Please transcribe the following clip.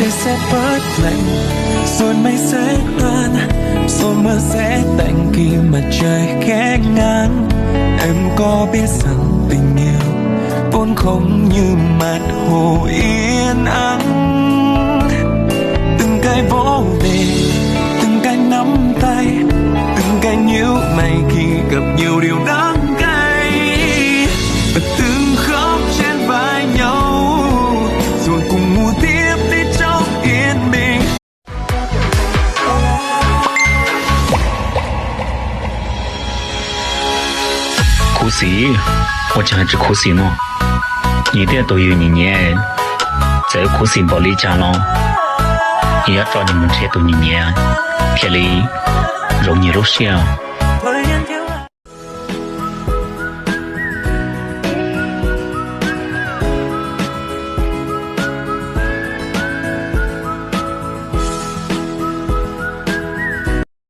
trời sẽ bớt lạnh, rồi mây sẽ tan, rồi mưa sẽ tạnh khi mặt trời khẽ ngang. Em có biết rằng tình yêu vốn không như mặt hồ yên ắng. Từng cái vỗ về, từng cái nắm tay, từng cái nhíu mày khi gặp nhiều điều đắng cay, và từng khóc trên vai nhau, rồi cùng ngủ tiếp đi trong yên bình.苦死，我真係苦死咯！你啲都要年年，在苦死玻璃家咯，也要找你們這都年年，天里容易落雪。